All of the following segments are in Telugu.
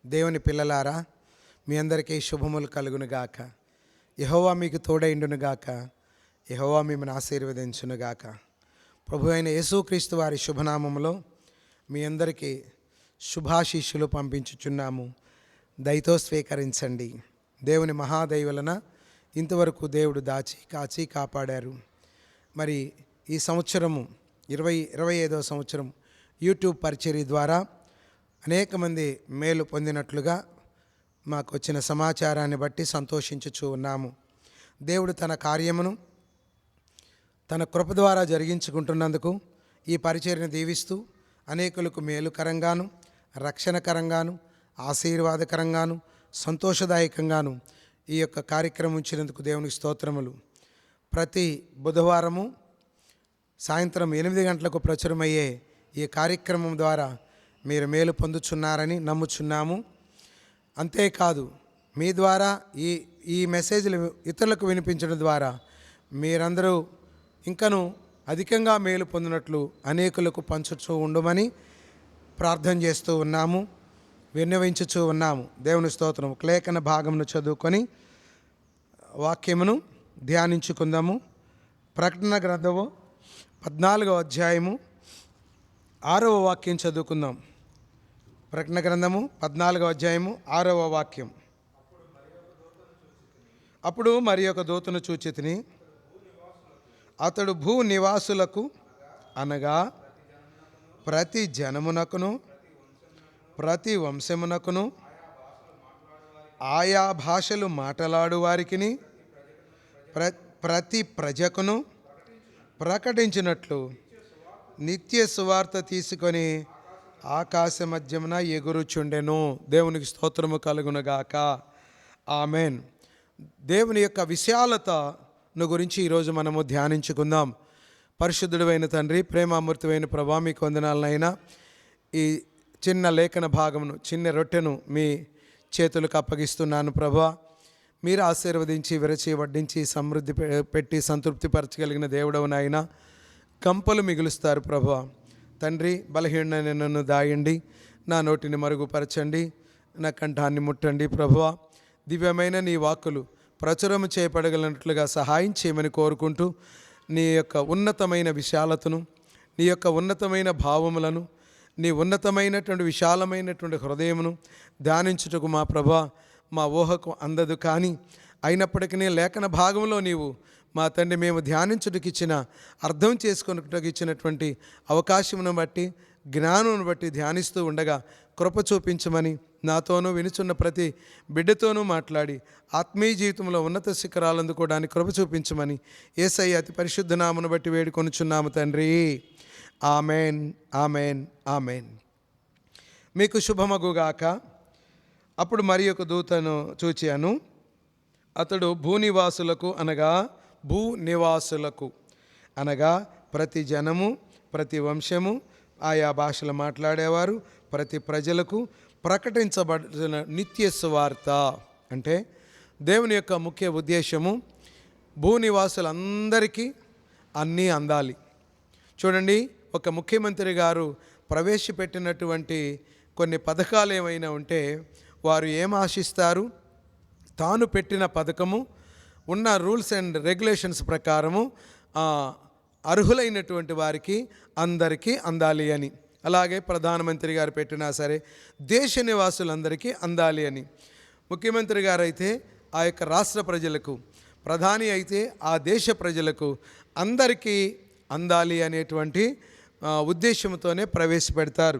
దేవుని పిల్లలారా, మీ అందరికీ శుభములు కలుగునుగాక. యెహోవా మీకు తోడైండునుగాక. యెహోవా మిమ్మల్ని ఆశీర్వదించునుగాక. ప్రభు అయిన యేసుక్రీస్తు వారి శుభనామములో మీ అందరికీ శుభాశీస్సులు పంపించుచున్నాము. దయతో స్వీకరించండి. దేవుని మహాదైవలన ఇంతవరకు దేవుడు దాచి కాచి కాపాడారు. మరి ఈ సంవత్సరము 2025వ సంవత్సరం యూట్యూబ్ పరిచర్య ద్వారా అనేక మంది మేలు పొందినట్లుగా మాకు వచ్చిన సమాచారాన్ని బట్టి సంతోషించుచూ ఉన్నాము. దేవుడు తన కార్యమును తన కృప ద్వారా జరిగించుకుంటున్నందుకు ఈ పరిచర్యను దీవిస్తూ అనేకులకు మేలుకరంగాను, రక్షణకరంగాను, ఆశీర్వాదకరంగాను, సంతోషదాయకంగాను ఈ యొక్క కార్యక్రమం ఇచ్చినందుకు దేవునికి స్తోత్రములు. ప్రతి బుధవారము సాయంత్రం 8 గంటలకు ప్రచురమయ్యే ఈ కార్యక్రమం ద్వారా మీరు మేలు పొందుచున్నారని నమ్ముచున్నాము. అంతేకాదు, మీ ద్వారా ఈ మెసేజ్లు ఇతరులకు వినిపించడం ద్వారా మీరందరూ ఇంకను అధికంగా మేలు పొందినట్లు అనేకులకు పంచుతూ ఉండమని ప్రార్థన చేస్తూ ఉన్నాము, విన్నవించుచూ ఉన్నాము. దేవుని స్తోత్రం. ఒక లేఖన భాగమును చదువుకొని వాక్యమును ధ్యానించుకుందాము. ప్రకటన గ్రంథము 14వ అధ్యాయము 6వ వాక్యం చదువుకుందాం. ప్రకటన గ్రంథము 14వ అధ్యాయము 6వ వాక్యం. అప్పుడు మరి ఒక దూతను చూచితిని. అతడు భూ నివాసులకు అనగా ప్రతి జనమునకును ప్రతి వంశమునకును ఆయా భాషలు మాట్లాడు వారికిని ప్రతి ప్రజకును ప్రకటించినట్లు నిత్య సువార్త తీసుకొని ఆకాశ మధ్యమున ఎగురుచుండెను. దేవునికి స్తోత్రము కలుగునుగాక. ఆమెన్. దేవుని యొక్క విశాలతను గురించి ఈరోజు మనము ధ్యానించుకుందాం. పరిశుద్ధుడైన తండ్రి, ప్రేమామూర్తివైన ప్రభా, మీకు వందనాలనైనా ఈ చిన్న లేఖన భాగమును, చిన్న రొట్టెను మీ చేతులకు అప్పగిస్తున్నాను ప్రభా. మీరు ఆశీర్వదించి విరచి వడ్డించి సమృద్ధి పెట్టి సంతృప్తిపరచగలిగిన దేవుడవు నాయన. కంపలు మిగులుస్తారు ప్రభా. తండ్రి, బలహీనమైన నన్ను దాయండి, నా నోటిని మరుగుపరచండి, నా కంఠాన్ని ముట్టండి ప్రభువా. దివ్యమైన నీ వాక్కులు ప్రచురము చేయబడగలిగినట్లుగా సహాయం చేయమని కోరుకుంటూ, నీ యొక్క ఉన్నతమైన విశాలతను, నీ యొక్క ఉన్నతమైన భావములను, నీ ఉన్నతమైనటువంటి విశాలమైనటువంటి హృదయమును ధ్యానించుటకు మా ప్రభా మా ఊహకు అందదు. కానీ అయినప్పటికీ లేఖన భాగంలో నీవు మా తండ్రి మేము ధ్యానించుటకు ఇచ్చిన, అర్థం చేసుకున్నట్టుకు ఇచ్చినటువంటి అవకాశమును బట్టి, జ్ఞానమును బట్టి ధ్యానిస్తూ ఉండగా కృప చూపించమని, నాతోనూ వినుచున్న ప్రతి బిడ్డతోనూ మాట్లాడి ఆత్మీయ జీవితంలో ఉన్నత శిఖరాలు అందుకోవడానికి కృప చూపించమని యేసయ్య అతి పరిశుద్ధ నామమును బట్టి వేడుకొనుచున్నాము తండ్రి. Amen, amen, amen. మీకు శుభమగుగాక. అప్పుడు మరి ఒక దూతను చూచాను. అతడు భూనివాసులకు అనగా ప్రతి జనము, ప్రతి వంశము, ఆయా భాషలు మాట్లాడేవారు, ప్రతి ప్రజలకు ప్రకటించబడిన నిత్య సువార్త. అంటే దేవుని యొక్క ముఖ్య ఉద్దేశము భూనివాసులందరికీ అన్నీ అందాలి. చూడండి, ఒక ముఖ్యమంత్రి గారు ప్రవేశపెట్టినటువంటి కొన్ని పథకాలు ఏమైనా ఉంటే వారు ఏం ఆశిస్తారు? తాను పెట్టిన పథకము ఉన్న రూల్స్ అండ్ రెగ్యులేషన్స్ ప్రకారము అర్హులైనటువంటి వారికి అందరికీ అందాలి అని. అలాగే ప్రధానమంత్రి గారు పెట్టినా సరే దేశ నివాసులందరికీ అందాలి అని. ముఖ్యమంత్రి గారు అయితే ఆ యొక్క రాష్ట్ర ప్రజలకు, ప్రధాని అయితే ఆ దేశ ప్రజలకు అందరికీ అందాలి అనేటువంటి ఉద్దేశంతోనే ప్రవేశపెడతారు.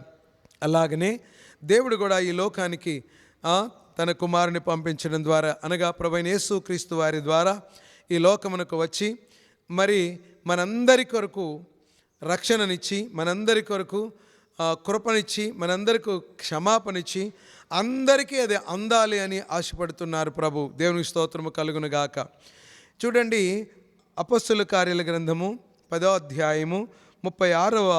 అలాగనే దేవుడు కూడా ఈ లోకానికి తన కుమారుని పంపించడం ద్వారా, అనగా ప్రభువైన యేసుక్రీస్తు వారి ద్వారా ఈ లోకమునకు వచ్చి మరి మనందరి కొరకు రక్షణనిచ్చి, మనందరి కొరకు కృపనిచ్చి, మనందరికీ క్షమాపణిచ్చి అందరికీ అది అందాలి అని ఆశపడుతున్నారు ప్రభు. దేవునికి స్తోత్రము కలుగునుగాక. చూడండి, అపొస్తలుల కార్యాల గ్రంథము 10వ అధ్యాయము 36వ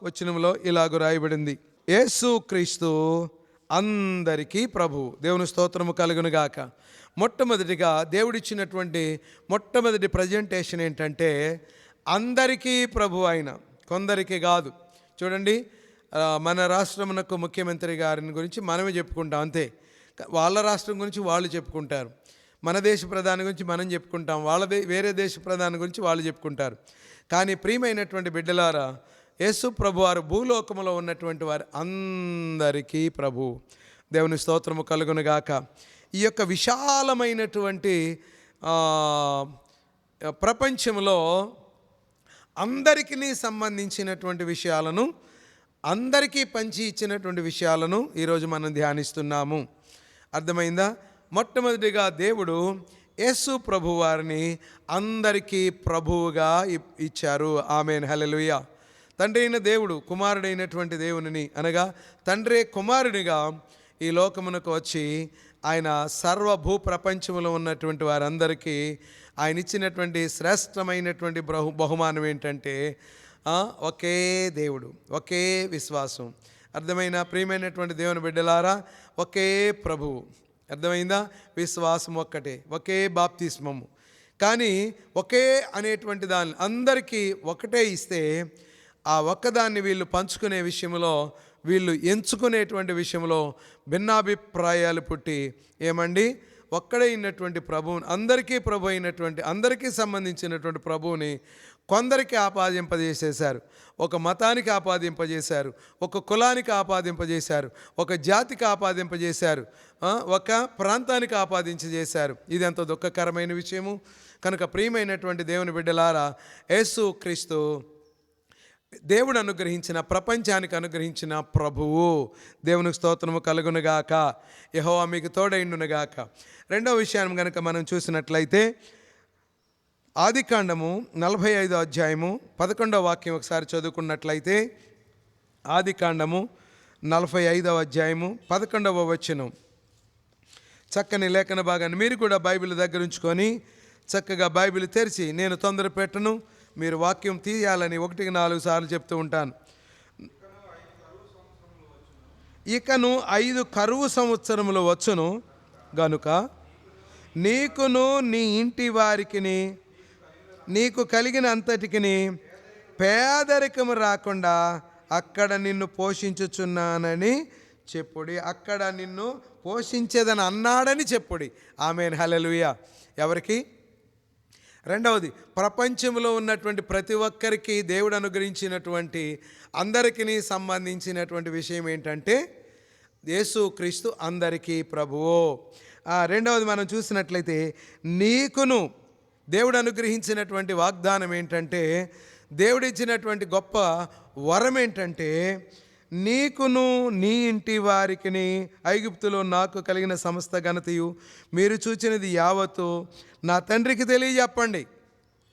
వచనంలో ఇలాగ రాయబడింది. యేసుక్రీస్తు అందరికీ ప్రభు. దేవుని స్తోత్రము కలుగునుగాక. మొట్టమొదటిగా దేవుడిచ్చినటువంటి మొట్టమొదటి ప్రజెంటేషన్ ఏంటంటే అందరికీ ప్రభు అయిన, కొందరికి కాదు. చూడండి, మన రాష్ట్రమునకు ముఖ్యమంత్రి గారిని గురించి మనమే చెప్పుకుంటాం అంతే. వాళ్ళ రాష్ట్రం గురించి వాళ్ళు చెప్పుకుంటారు. మన దేశ ప్రధాని గురించి మనం చెప్పుకుంటాం, వేరే దేశ ప్రధాని గురించి వాళ్ళు చెప్పుకుంటారు. కానీ ప్రియమైనటువంటి బిడ్డలారా, యేసు ప్రభు వారు భూలోకములో ఉన్నటువంటి వారు అందరికీ ప్రభు. దేవుని స్తోత్రము కలుగునుగాక. ఈ యొక్క విశాలమైనటువంటి ప్రపంచంలో అందరికీ సంబంధించినటువంటి విషయాలను, అందరికీ పంచి ఇచ్చినటువంటి విషయాలను ఈరోజు మనం ధ్యానిస్తున్నాము. అర్థమైందా? మొట్టమొదటిగా దేవుడు యేసు ప్రభు వారిని అందరికీ ప్రభువుగా ఇచ్చారు. ఆమేన్, హల్లెలూయా. తండ్రి అయిన దేవుడు కుమారుడైనటువంటి దేవునిని, అనగా తండ్రి కుమారునిగా ఈ లోకమునకు వచ్చి ఆయన సర్వభూ ప్రపంచంలో ఉన్నటువంటి వారందరికీ ఆయన ఇచ్చినటువంటి శ్రేష్టమైనటువంటి బహుమానం ఏంటంటే ఒకే దేవుడు, ఒకే విశ్వాసం. అర్థమైన ప్రియమైనటువంటి దేవుని బిడ్డలారా, ఒకే ప్రభువు. అర్థమైందా? విశ్వాసం ఒక్కటే, ఒకే బాప్తిస్మము. కానీ ఒకే అనేటువంటి దాన్ని అందరికీ ఒకటే ఇస్తే ఆ ఒక్కదాన్ని వీళ్ళు పంచుకునే విషయంలో, వీళ్ళు ఎంచుకునేటువంటి విషయంలో భిన్నాభిప్రాయాలు పుట్టి ఏమండి, ఒక్కడైనటువంటి ప్రభువుని, అందరికీ ప్రభు అయినటువంటి, అందరికీ సంబంధించినటువంటి ప్రభువుని కొందరికి ఆపాదింపజేసేశారు. ఒక మతానికి ఆపాదింపజేశారు, ఒక కులానికి ఆపాదింపజేశారు, ఒక జాతికి ఆపాదింపజేశారు, ఒక ప్రాంతానికి ఆపాదింపజేశారు. ఇది ఎంత దుఃఖకరమైన విషయము. కనుక ప్రియమైనటువంటి దేవుని బిడ్డలారా, యేసు క్రీస్తు దేవుడు అనుగ్రహించిన, ప్రపంచానికి అనుగ్రహించిన ప్రభువు. దేవునికి స్తోత్రము కలుగునుగాక. యెహోవా మీకు తోడైండునుగాక. రెండవ విషయాన్ని కనుక మనం చూసినట్లయితే ఆదికాండము 45వ అధ్యాయము 11వ వాక్యం ఒకసారి చదువుకున్నట్లయితే, ఆదికాండము 45వ అధ్యాయము 11వ వచనం. చక్కని లేఖన భాగాన్ని మీరు కూడా బైబిల్ దగ్గర ఉంచుకొని చక్కగా బైబిల్ తెరిచి, నేను తొందర పెట్టను, మీరు వాక్యం తీయాలని 1-4 సార్లు చెప్తూ ఉంటాను. ఇకను 5 కరువు సంవత్సరములు వచ్చును గనుక నీకును నీ ఇంటి వారికిని నీకు కలిగిన అంతటికిని పేదరికము రాకుండా అక్కడ నిన్ను పోషించుచున్నానని చెప్పుడి. అక్కడ నిన్ను పోషించేదని అన్నాడని చెప్పుడి. ఆమేన్, హల్లెలూయా. ఎవరికి? రెండవది, ప్రపంచంలో ఉన్నటువంటి ప్రతి ఒక్కరికి దేవుడు అనుగ్రహించినటువంటి అందరికీ సంబంధించినటువంటి విషయం ఏంటంటే యేసు క్రీస్తు అందరికీ ప్రభువు. రెండవది మనం చూసినట్లయితే, నీకును దేవుడు అనుగ్రహించినటువంటి వాగ్దానం ఏంటంటే, దేవుడిచ్చినటువంటి గొప్ప వరం ఏంటంటే, నీకును నీ ఇంటి వారికిని ఐగుప్తులో నాకు కలిగిన సమస్త ఘనతయు మీరు చూచినది యావత్తు నా తండ్రికి తెలియజెప్పండి.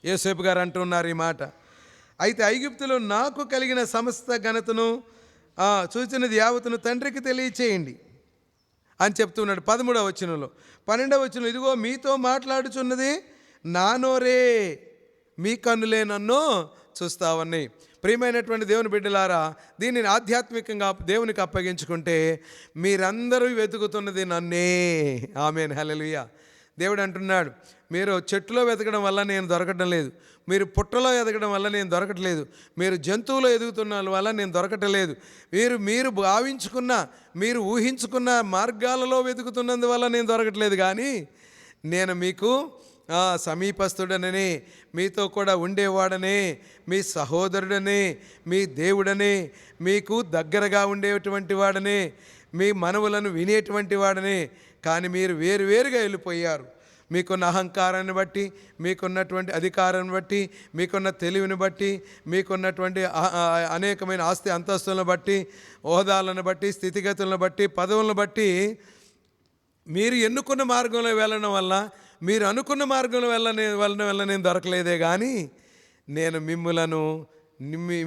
యోసేపు గారు అంటున్నారు ఈ మాట. అయితే ఐగుప్తులో నాకు కలిగిన సమస్త ఘనతను చూచినది యావత్తును తండ్రికి తెలియచేయండి అని చెప్తున్నాడు 13వ వచనంలో. 12వ వచనంలో, ఇదిగో మీతో మాట్లాడుచున్నది నా నోరే, మీ కన్నులే నన్ను చూస్తావని. ప్రియమైనటువంటి దేవుని బిడ్డలారా, దీనిని ఆధ్యాత్మికంగా దేవునికి అప్పగించుకుంటే మీరందరూ వెతుకుతున్నది నన్నే. ఆమేన్, హల్లెలూయా. దేవుడు అంటున్నాడు, మీరు చెట్టులో వెతకడం వల్ల నేను దొరకటం లేదు, మీరు పుట్టలో ఎదగడం వల్ల నేను దొరకట్లేదు, మీరు జంతువులో ఎదుగుతున్న వల్ల నేను దొరకటలేదు, మీరు భావించుకున్న, మీరు ఊహించుకున్న మార్గాలలో వెతుకుతున్నందువల్ల నేను దొరకట్లేదు. కానీ నేను మీకు సమీపస్తుడనని, మీతో కూడా ఉండేవాడనే, మీ సహోదరుడనే, మీ దేవుడనే, మీకు దగ్గరగా ఉండేటువంటి వాడనే, మీ మనవులను వినేటువంటి వాడనే. కానీ మీరు వేరువేరుగా వెళ్ళిపోయారు. మీకున్న అహంకారాన్ని బట్టి, మీకున్నటువంటి అధికారాన్ని బట్టి, మీకున్న తెలివిని బట్టి, మీకున్నటువంటి అనేకమైన ఆస్తి అంతస్తులను బట్టి, హోదాలను బట్టి, స్థితిగతులను బట్టి, పదవులను బట్టి మీరు ఎన్నుకున్న మార్గంలో వెళ్ళడం వల్ల, మీరు అనుకున్న మార్గంలో వెళ్ళడం వల్ల నేను దొరకలేదే. కానీ నేను మిమ్ములను,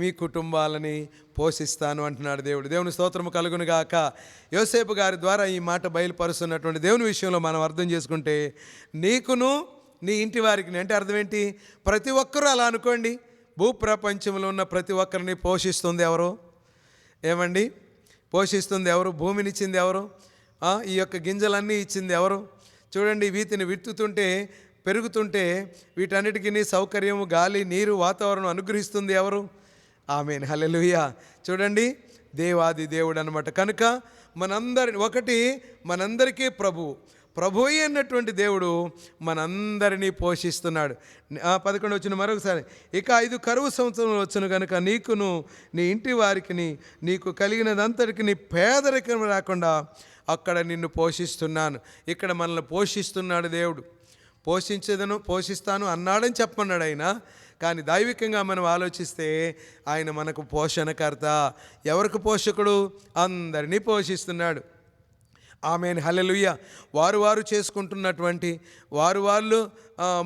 మీ కుటుంబాలని పోషిస్తాను అంటున్నాడు దేవుడు. దేవుని స్తోత్రము కలుగును గాక. యోసేపు గారి ద్వారా ఈ మాట బయలుపరుస్తున్నటువంటి దేవుని విషయంలో మనం అర్థం చేసుకుంటే, నీకును నీ ఇంటి వారికి అంటే అర్థం ఏంటి? ప్రతి ఒక్కరూ అలా అనుకోండి. భూప్రపంచంలో ఉన్న ప్రతి ఒక్కరిని పోషిస్తుంది ఎవరు? ఏమండి, పోషిస్తుంది ఎవరు? భూమినిచ్చింది ఎవరు? ఈ యొక్క గింజలన్నీ ఇచ్చింది ఎవరు? చూడండి, వీటిని విత్తుతుంటే, పెరుగుతుంటే వీటన్నిటికీ సౌకర్యము, గాలి, నీరు, వాతావరణం అనుగ్రహిస్తుంది ఎవరు? ఆమేన్, హల్లెలూయా. చూడండి, దేవాది దేవుడు అనమాట. కనుక మనందరికీ ప్రభు అయినటువంటి దేవుడు మనందరినీ పోషిస్తున్నాడు. 11 వచ్చిన మరొకసారి, ఇక 5 కరువు సంవత్సరంలో వచ్చును కనుక నీకును నీ ఇంటి వారికి నీకు కలిగినదంతటికి నీ పేదరికం రాకుండా అక్కడ నిన్ను పోషిస్తున్నాను. ఇక్కడ మనల్ని పోషిస్తున్నాడు దేవుడు. పోషిస్తాను అన్నాడని చెప్పన్నాడు ఆయన. కానీ దైవికంగా మనం ఆలోచిస్తే ఆయన మనకు పోషణకర్త. ఎవరికి పోషకుడు? అందరినీ పోషిస్తున్నాడు. ఆమేన్, హల్లెలూయా. వారు చేసుకుంటున్నటువంటి వాళ్ళు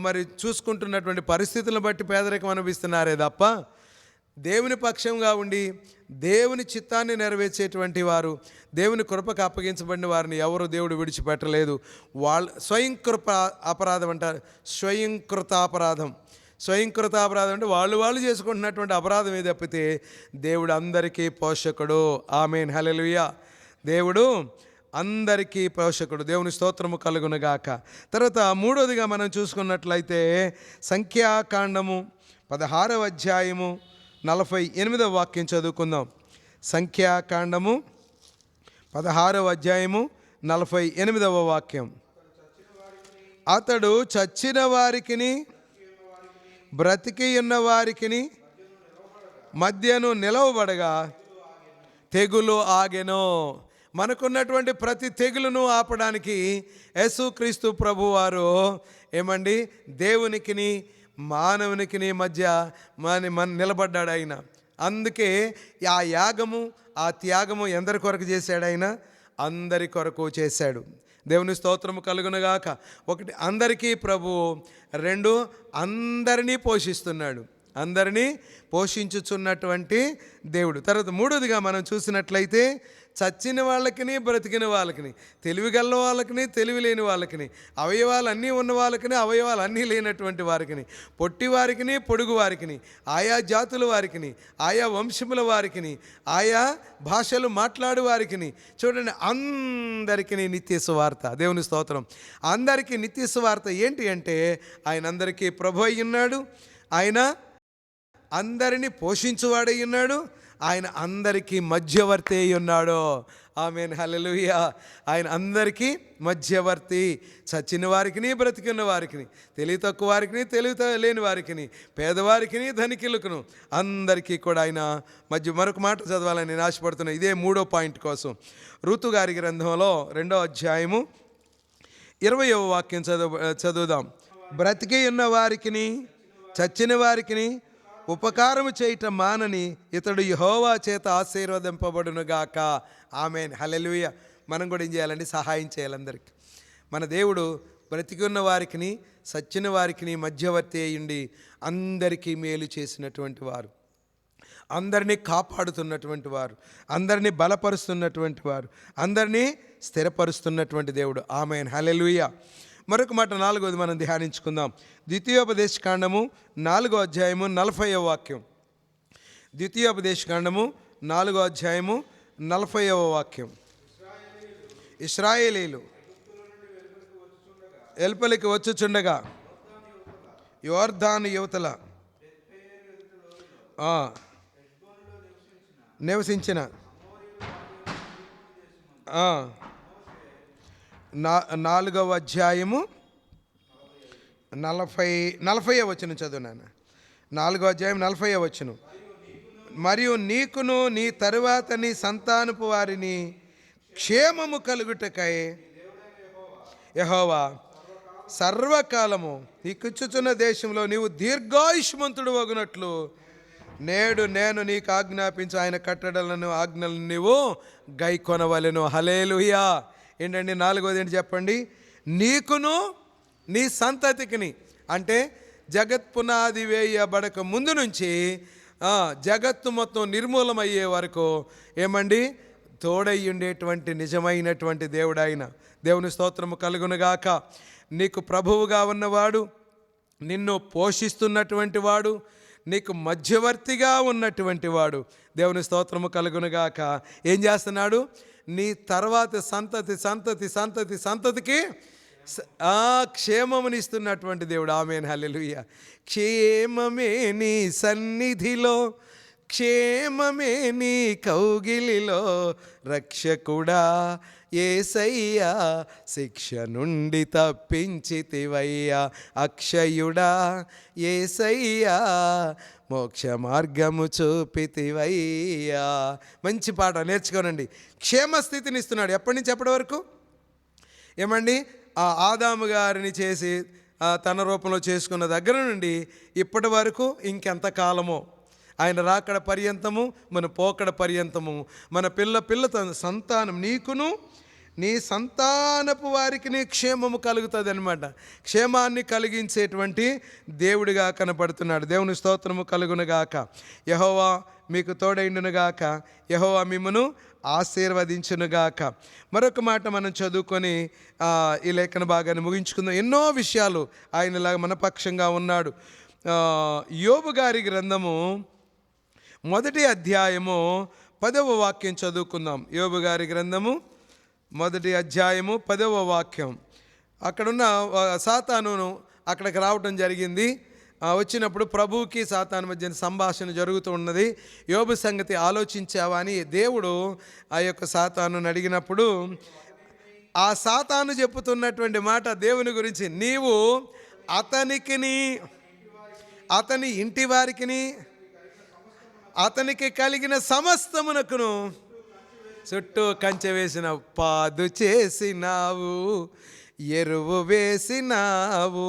మరి చూసుకుంటున్నటువంటి పరిస్థితులను బట్టి పేదరికం అనుభవిస్తున్నారే తప్ప దేవుని పక్షంగా ఉండి దేవుని చిత్తాన్ని నెరవేర్చేటువంటి వారు, దేవుని కృపకు అప్పగించబడిన వారిని ఎవరు దేవుడు విడిచిపెట్టలేదు. స్వయంకృత అపరాధం అంటారు. స్వయంకృత అపరాధం అంటే వాళ్ళు చేసుకుంటున్నటువంటి అపరాధం ఏది తప్పితే దేవుడు అందరికీ పోషకుడు. ఆమేన్, హల్లెలూయా. దేవుడు అందరికీ పోషకుడు. దేవుని స్తోత్రము కలుగునుగాక. తర్వాత మూడోదిగా మనం చూసుకున్నట్లయితే సంఖ్యాకాండము 16వ అధ్యాయము 48వ వాక్యం చదువుకుందాం. సంఖ్యాకాండము 16వ అధ్యాయము 48వ వాక్యం. అతడు చచ్చిన వారికిని బ్రతికి ఉన్న వారికిని మధ్యను నిలవబడగా తెగులు ఆగెను. మనకున్నటువంటి ప్రతి తెగులును ఆపడానికి యేసుక్రీస్తు ప్రభువారు దేవునికిని మానవునికిని మధ్య నిలబడ్డాడు ఆయన. అందుకే ఆ యాగము, ఆ త్యాగము ఎందరి కొరకు చేశాడు? ఆయన అందరి కొరకు చేశాడు. దేవుని స్తోత్రము కలుగునుగాక. 1, అందరికీ ప్రభువు. 2, అందరినీ పోషిస్తున్నాడు. అందరినీ పోషించుచున్నటువంటి దేవుడు. తర్వాత మూడోదిగా మనం చూసినట్లయితే చచ్చిన వాళ్ళకిని బ్రతికిన వాళ్ళకిని, తెలివిగల వాళ్ళకిని తెలివి లేని వాళ్ళకిని, అవయవాలు అన్నీ ఉన్న వాళ్ళకిని అవయవాలు అన్నీ లేనటువంటి వారికిని, పొట్టి వారికిని పొడుగు వారికిని, ఆయా జాతుల వారికిని, ఆయా వంశముల వారికిని, ఆయా భాషలు మాట్లాడు వారికిని, చూడండి అందరికీ నిత్య సువార్త. దేవుని స్తోత్రం. అందరికీ నిత్య సువార్త ఏంటి అంటే ఆయన అందరికీ ప్రభు అయి ఉన్నాడు. ఆయన అందరినీ పోషించువాడై ఉన్నాడు. ఆయన అందరికీ మధ్యవర్తి అయి ఉన్నాడు. ఆమేన్, హల్లెలూయా. ఆయన అందరికీ మధ్యవర్తి. చచ్చిన వారికిని బ్రతికిన వారికిని, తెలివి తక్కువ వారికిని తెలివి లేని వారికిని, పేదవారికిని ధనికులకును అందరికీ కూడా ఆయన మరొక మాట చదవాలని నేను ఆశపడుతున్నాను. ఇదే 3వ పాయింట్ కోసం. రూతు గారి గ్రంథంలో 2వ అధ్యాయము 20వ వాక్యం చదువుదాం. బ్రతికి ఉన్న వారికిని చచ్చిన వారికిని ఉపకారము చేయటం మానని ఇతడు యెహోవా చేత ఆశీర్వదింపబడునుగాక. ఆమేన్, హల్లెలూయా. మనం కూడా ఏం చేయాలండి? సహాయం చేయాలి అందరికీ. మన దేవుడు బ్రతికి ఉన్న వారికిని చచ్చిన వారికిని మధ్యవర్తి అయ్యుండి అందరికీ మేలు చేసినటువంటి వారు, అందరినీ కాపాడుతున్నటువంటి వారు, అందరినీ బలపరుస్తున్నటువంటి వారు, అందరినీ స్థిరపరుస్తున్నటువంటి దేవుడు. ఆమేన్, హల్లెలూయా. మరొక మాట 4వది మనం ధ్యానించుకుందాం. ద్వితీయోపదేశకాండము 4వ అధ్యాయము 40వ వాక్యం. ద్వితీయోపదేశకాండము 4వ అధ్యాయము 40వ వాక్యం. ఇశ్రాయేలీలు ఎల్పలికి వచ్చుచుండగా యోర్దాను యువతల నివసించిన 4వ అధ్యాయము 40వ వచనం చదువు నాన్న. 4వ అధ్యాయం 40వ వచనం. మరియు నీకును నీ తరువాత నీ సంతానపు వారిని క్షేమము కలుగుటకై యెహోవా సర్వకాలము నీకిచ్చుచున్న దేశంలో నీవు దీర్ఘాయుష్మంతుడు వగునట్లు నేడు నేను నీకు ఆజ్ఞాపించు ఆయన కట్టడలను ఆజ్ఞలను నీవు గైకొనవలెను. హల్లెలూయా. ఏంటండి 4వది ఏంటి చెప్పండి? నీకును నీ సంతతికిని, అంటే జగత్ పునాది వేయబడక ముందు నుంచి జగత్తు మొత్తం నిర్మూలమయ్యే వరకు తోడై ఉండేటువంటి నిజమైనటువంటి దేవుడు ఆయన. దేవుని స్తోత్రము కలుగునుగాక. నీకు ప్రభువుగా ఉన్నవాడు, నిన్ను పోషిస్తున్నటువంటి వాడు, నీకు మధ్యవర్తిగా ఉన్నటువంటి వాడు. దేవుని స్తోత్రము కలుగునుగాక. ఏం చేస్తున్నాడు? నీ తర్వాత సంతతికి క్షేమమునిస్తున్నటువంటి దేవుడు. ఆమేన్, హల్లెలూయా. క్షేమమే నీ సన్నిధిలో క్షేమమే నీ కౌగిలిలో రక్షకుడా యేసయ్యా, శిక్ష నుండి తప్పించితివయ్యా అక్షయుడా యేసయ్యా, మోక్ష మార్గము చూపితివయ్యా. మంచి పాట నేర్చుకోనండి. క్షేమస్థితిని ఇస్తున్నాడు. ఎప్పటి నుంచి ఎప్పటి వరకు? ఏమండి, ఆ ఆదాము గారిని చేసి తన రూపంలో చేసుకున్న దగ్గర నుండి ఇప్పటి వరకు ఇంకెంత కాలమో, ఆయన రాకడ పర్యంతము, మన పోకడ పర్యంతము, మన పిల్ల సంతానం, నీకును నీ సంతానపు వారికి నీ క్షేమము కలుగుతుంది అనమాట. క్షేమాన్ని కలిగించేటువంటి దేవుడిగా కనపడుతున్నాడు. దేవుని స్తోత్రము కలుగునుగాక. యెహోవా మీకు తోడైండునుగాక, యెహోవా మిమ్మును ఆశీర్వదించునుగాక. మరొక మాట మనం చదువుకొని ఈ లేఖన భాగాన్ని ముగించుకుందాం. ఎన్నో విషయాలు ఆయనలాగా మన పక్షంగా ఉన్నాడు. యోబు గారి గ్రంథము 1వ అధ్యాయము 10వ వాక్యం చదువుకుందాం. యోబు గారి గ్రంథము 1వ అధ్యాయము 10వ వాక్యం. అక్కడున్న సాతానును అక్కడికి రావటం జరిగింది. వచ్చినప్పుడు ప్రభువుకి సాతాను మధ్య సంభాషణ జరుగుతూ ఉన్నది. యోబు సంగతి ఆలోచించావా అని దేవుడు ఆ యొక్క సాతానుని అడిగినప్పుడు, ఆ సాతాను చెప్పుతున్నటువంటి మాట దేవుని గురించి, నీవు అతనికిని అతని ఇంటి వారికిని అతనికి కలిగిన సమస్తమునకును చుట్టూ కంచె వేసిన, పాదు చేసినావు, ఎరువు వేసినావు,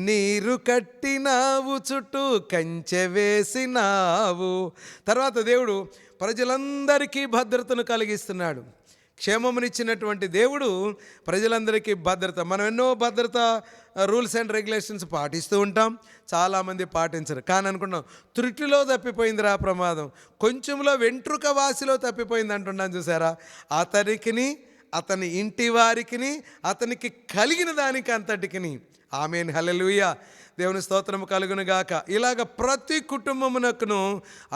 నీరు కట్టినావు, చుట్టూ కంచె వేసినావు. తర్వాత దేవుడు ప్రజలందరికీ భద్రతను కలిగిస్తున్నాడు. క్షేమమునిచ్చినటువంటి దేవుడు ప్రజలందరికీ భద్రత. మనం ఎన్నో భద్రత రూల్స్ అండ్ రెగ్యులేషన్స్ పాటిస్తూ ఉంటాం, చాలామంది పాటించరు. కానీ అనుకుంటాం త్రుటిలో తప్పిపోయిందిరా ప్రమాదం, కొంచెంలో వెంట్రుక వాసిలో తప్పిపోయింది అంటున్నాను. చూసారా? అతనికిని అతని ఇంటి వారికిని అతనికి కలిగిన దానికి అంతటికిని. ఆమేన్, హల్లెలూయా. దేవుని స్తోత్రము కలుగును గాక. ఇలాగ ప్రతి కుటుంబమునకును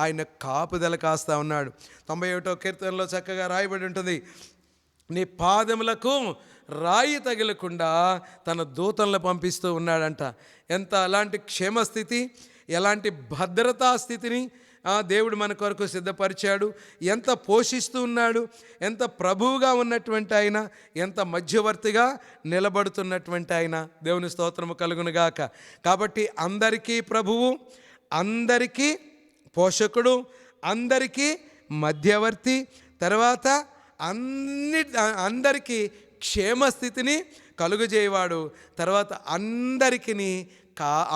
ఆయన కాపుదల కాస్తా ఉన్నాడు. 91వ కీర్తనలో చక్కగా రాయబడి ఉంటుంది, నీ పాదములకు రాయి తగిలకుండా తన దూతలను పంపిస్తూ ఉన్నాడంట. అలాంటి క్షేమస్థితి, ఎలాంటి భద్రతా స్థితిని దేవుడు మన కొరకు సిద్ధపరిచాడు. ఎంత పోషిస్తూ ఉన్నాడు, ఎంత ప్రభువుగా ఉన్నటువంటి ఆయన, ఎంత మధ్యవర్తిగా నిలబడుతున్నటువంటి ఆయన. దేవుని స్తోత్రము కలుగునుగాక. కాబట్టి అందరికీ ప్రభువు, అందరికీ పోషకుడు, అందరికీ మధ్యవర్తి, తర్వాత అందరికీ క్షేమస్థితిని కలుగజేయవాడు, తర్వాత అందరికీ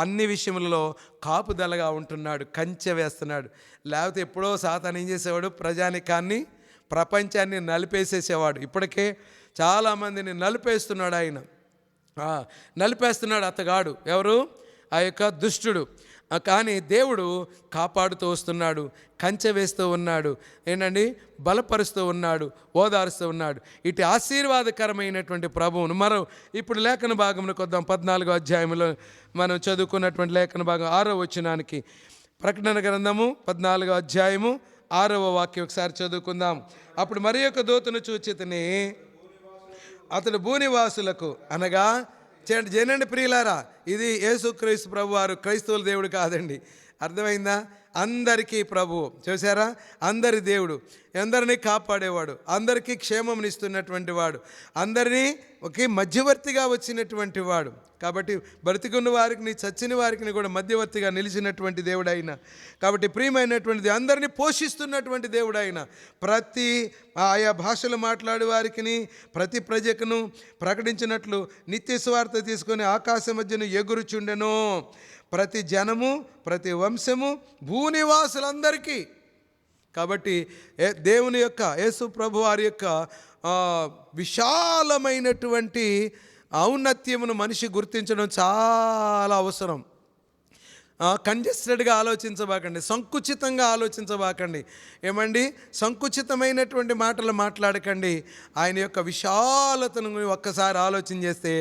అన్ని విషయములలో కాపుదలగా ఉంటున్నాడు, కంచె వేస్తున్నాడు. లేకపోతే ఎప్పుడో సాతాను ఏం చేసేవాడు? ప్రజానికాన్ని, ప్రపంచాన్ని నలిపేసేసేవాడు. ఇప్పటికే చాలామందిని నలిపేస్తున్నాడు ఆయన. నలిపేస్తున్నాడు అతగాడు. ఎవరు? ఆ యొక్క దుష్టుడు. కానీ దేవుడు కాపాడుతూ వస్తున్నాడు, కంచె వేస్తూ ఉన్నాడు, ఏంటండి, బలపరుస్తూ ఉన్నాడు, ఓదారుస్తూ ఉన్నాడు. ఇటు ఆశీర్వాదకరమైనటువంటి ప్రభువును ఇప్పుడు లేఖన భాగంలోకి వద్దాం. 14వ అధ్యాయంలో మనం చదువుకున్నటువంటి లేఖన భాగం 6వ వచనానికి. ప్రకటన గ్రంథము 14వ అధ్యాయము 6వ వాక్యం ఒకసారి చదువుకుందాం. అప్పుడు మరి యొక్క దూతను చూచితిని, అతడు భూనివాసులకు, అనగా జనండి ప్రియులారా, ఇది యేసుక్రీస్తు ప్రభు వారు క్రైస్తవుల దేవుడు కాదండి. అర్థమైందా? అందరికీ ప్రభువు. చూసారా? అందరి దేవుడు, అందరినీ కాపాడేవాడు, అందరికీ క్షేమమునిస్తున్నటువంటి వాడు, అందరినీ ఒకే మధ్యవర్తిగా వచ్చినటువంటి వాడు. కాబట్టి బ్రతికున్న వారికి, చచ్చిన వారికి కూడా మధ్యవర్తిగా నిలిచినటువంటి దేవుడు ఆయన. కాబట్టి ప్రియమైనటువంటిది, అందరినీ పోషిస్తున్నటువంటి దేవుడు ఆయన. ప్రతి ఆయా భాషలు మాట్లాడే వారికి, ప్రతి ప్రజకును ప్రకటించినట్లు నిత్య సువార్త తీసుకొని ఆకాశ మధ్యను ఎగురుచుండెను. ప్రతి జనము, ప్రతి వంశము, భూనివాసులందరికీ. కాబట్టి దేవుని యొక్క, యేసు ప్రభు వారి యొక్క విశాలమైనటువంటి ఔన్నత్యమును మనిషి గుర్తించడం చాలా అవసరం. కంజెస్టెడ్గా ఆలోచించబాకండి, సంకుచితంగా ఆలోచించబాకండి. ఏమండి, సంకుచితమైనటువంటి మాటలు మాట్లాడకండి. ఆయన యొక్క విశాలతను ఒక్కసారి ఆలోచన చేస్తే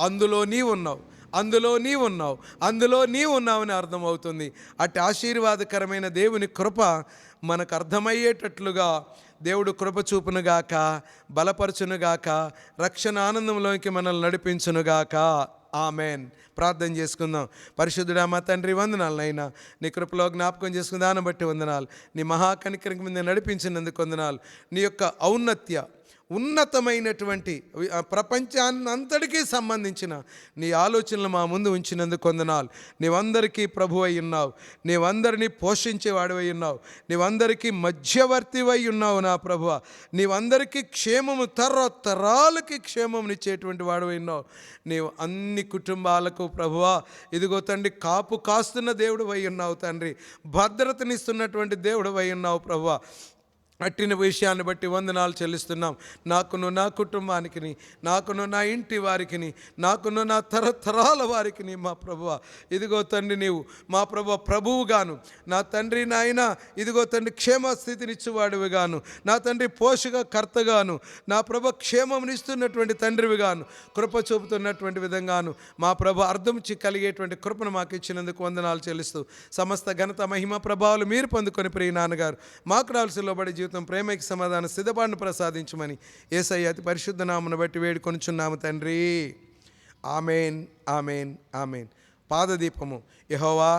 అందులో నీవు ఉన్నావు, అందులో నీవు ఉన్నావు, అందులో నీవు ఉన్నావని అర్థమవుతుంది. అట్టి ఆశీర్వాదకరమైన దేవుని కృప మనకు అర్థమయ్యేటట్లుగా దేవుడు కృప చూపునుగాక, బలపరచునుగాక, రక్షణ ఆనందంలోకి మనల్ని నడిపించునుగాక. ఆమెన్. ప్రార్థన చేసుకుందాం. పరిశుద్ధుడా మా తండ్రి, వందనాలు నైనా. నీ కృపలో జ్ఞాపకం చేసుకున్న దాన్ని బట్టి వందనాలు. నీ మహాకనికరం మీద నడిపించినందుకు వందనాలు. నీ యొక్క ఉన్నతమైనటువంటి ప్రపంచాన్ని అంతటికీ సంబంధించిన నీ ఆలోచనలు మా ముందు ఉంచినందుకు వందనాలు. నీవందరికీ ప్రభు అయి ఉన్నావు. నీవందరినీ పోషించేవాడివై ఉన్నావు. నీవందరికీ మధ్యవర్తివై ఉన్నావు నా ప్రభువ. నీవందరికీ క్షేమము, తరాలకి క్షేమమునిచ్చేటువంటి వాడివై ఉన్నావు. నీవు అన్ని కుటుంబాలకు ప్రభువా ఇదిగో తండ్రి కాపు కాస్తున్న దేవుడు అయి ఉన్నావు తండ్రి. భద్రతనిస్తున్నటువంటి దేవుడు అయి ఉన్నావు ప్రభువా. అట్టిన విషయాన్ని బట్టి వందనాలు చెల్లిస్తున్నాం. నాకును, నా కుటుంబానికి, నాకును, నా ఇంటి వారికి, నాకును, నా తరతరాల వారికి మా ప్రభువ ఇదిగో తండ్రి నీవు మా ప్రభువుగాను, నా తండ్రి నాయన ఇదిగో తండ్రి క్షేమస్థితినిచ్చేవాడివిగాను, నా తండ్రి పోషకకర్తగాను, నా క్షేమమునిస్తున్నటువంటి తండ్రివిగాను, కృప చూపుతున్నటువంటి విధంగాను మా అర్థం కలిగేటువంటి కృపను మాకు ఇచ్చినందుకు వందనాలు చెల్లిస్తూ సమస్త ఘనత, మహిమ, ప్రభావాలు మీరు పొందుకొని ప్రియ నాన్నగారు మాకు రావాల్సిన లోబడి జీవితం, ప్రేమకి సమాధానం, సిద్ధపాటును ప్రసాదించమని యేసయ్య అతి పరిశుద్ధ నామమును బట్టి వేడుకొనుచున్నాము తండ్రి. Amen, amen, amen. పాదదీపము. యెహోవా,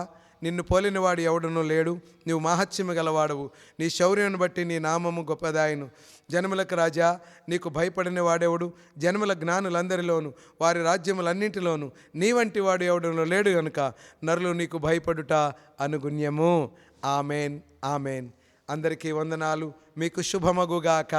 నిన్ను పోలినవాడు ఎవడునూ లేడు. నీవు మహత్యము గలవాడవు. నీ శౌర్యమును బట్టి నీ నామము గొప్పదాయను. జనములకు రాజా, నీకు భయపడిన వాడెవడు? జనముల జ్ఞానులందరిలోను, వారి రాజ్యములన్నింటిలోను నీ వంటి వాడు ఎవడునూ లేడు గనుక నరులు నీకు భయపడుట అనుగుణ్యము. Amen, amen. అందరికీ వందనాలు. మీకు శుభమగుగాక.